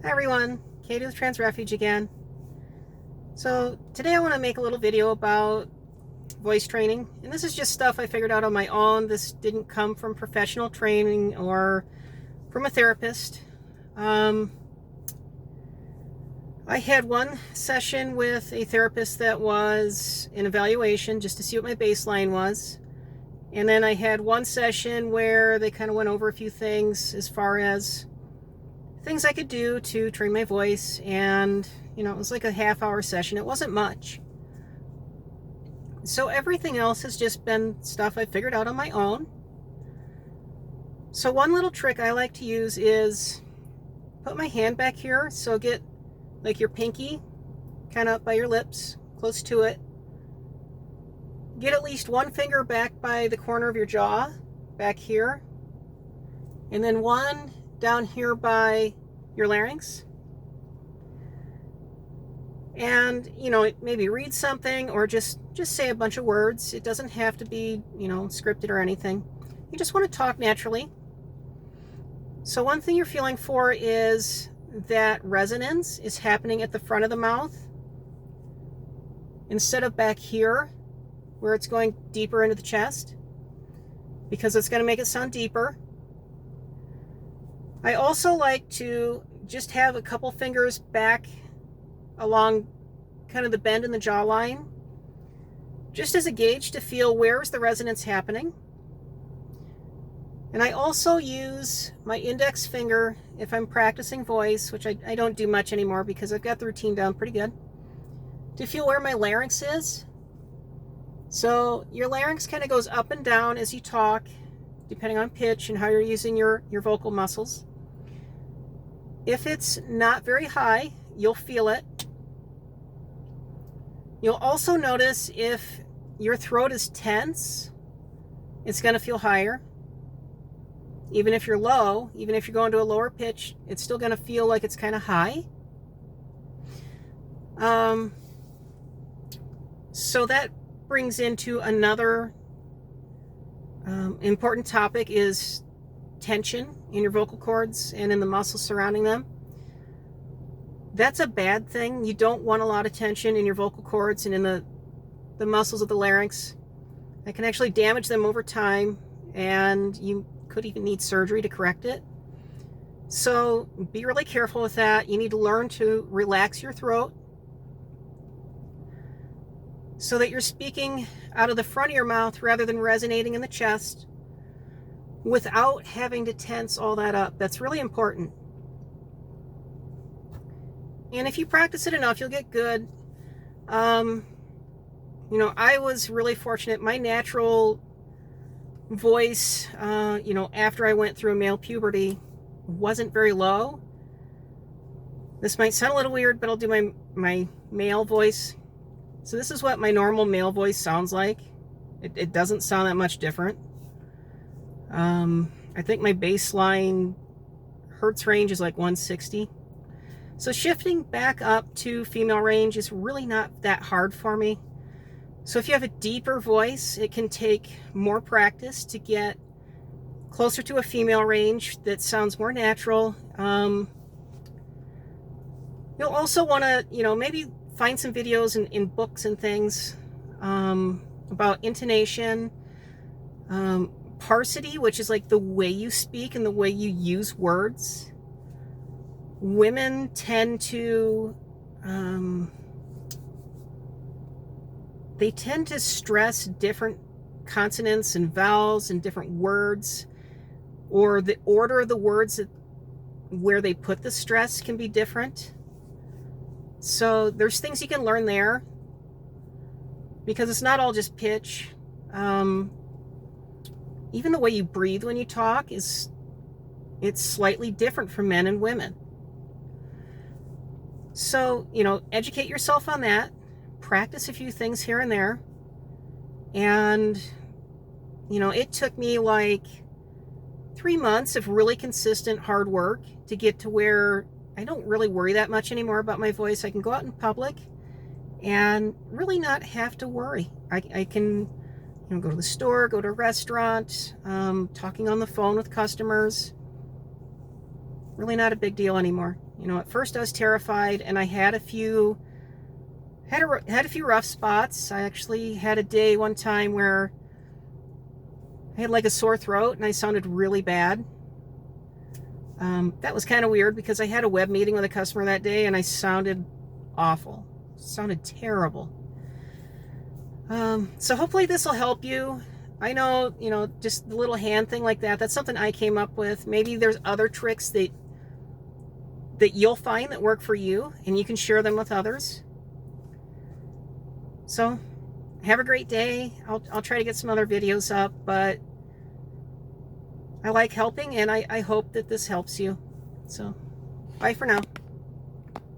Hi everyone, Katie with TransRefuge again. So today I want to make a little video about voice training, and this is just stuff I figured out on my own. This didn't come from professional training or from a therapist. I had one session with a therapist that was an evaluation just to see what my baseline was, and then I had one session where they kind of went over a few things as far as things I could do to train my voice, and it was like a half-hour session. It wasn't much. So everything else has just been stuff I figured out on my own. So one little trick I like to use is put my hand back here, so get like your pinky kind of up by your lips, close to it. Get at least one finger back by the corner of your jaw, back here, and then one down here by your larynx. And maybe read something or just say a bunch of words. It doesn't have to be scripted or anything. You just want to talk naturally. So one thing you're feeling for is that resonance is happening at the front of the mouth instead of back here where it's going deeper into the chest, because it's going to make it sound deeper. I also like to just have a couple fingers back along kind of the bend in the jawline, just as a gauge to feel where's the resonance happening. And I also use my index finger if I'm practicing voice, which I don't do much anymore because I've got the routine down pretty good, to feel where my larynx is. So your larynx kind of goes up and down as you talk, depending on pitch and how you're using your vocal muscles. If it's not very high, you'll feel it. You'll also notice if your throat is tense, it's going to feel higher. Even if you're low, even if you're going to a lower pitch, it's still going to feel like it's kind of high. So that brings into another important topic, is tension in your vocal cords and in the muscles surrounding them. That's a bad thing. You don't want a lot of tension in your vocal cords and in the muscles of the larynx. That can actually damage them over time, and you could even need surgery to correct it. So be really careful with that. You need to learn to relax your throat so that you're speaking out of the front of your mouth rather than resonating in the chest without having to tense all that up. That's really important. And if you practice it enough, you'll get good. I was really fortunate. My natural voice, after I went through a male puberty, wasn't very low. This might sound a little weird, but I'll do my male voice. So this is what my normal male voice sounds like. It doesn't sound that much different. I think my baseline hertz range is like 160. So shifting back up to female range is really not that hard for me. So if you have a deeper voice, it can take more practice to get closer to a female range that sounds more natural. You'll also want to, maybe find some videos in books and things about intonation, parsity, which is like the way you speak and the way you use words. Women tend to stress different consonants and vowels and different words, or the order of the words where they put the stress can be different. So there's things you can learn there, because it's not all just pitch. Even the way you breathe when you talk it's slightly different for men and women. So, educate yourself on that. Practice a few things here and there. And, it took me like 3 months of really consistent hard work to get to where I don't really worry that much anymore about my voice. I can go out in public and really not have to worry. I can, go to the store, go to a restaurant, talking on the phone with customers. Really not a big deal anymore. You know, at first I was terrified, and I had a few rough spots. I actually had a day one time where I had like a sore throat and I sounded really bad. That was kind of weird because I had a web meeting with a customer that day and I sounded awful. Sounded terrible. So hopefully this will help you. I know, you know, just the little hand thing like that, that's something I came up with. Maybe there's other tricks that you'll find that work for you and you can share them with others. So have a great day. I'll try to get some other videos up, but I like helping, and I hope that this helps you. So bye for now.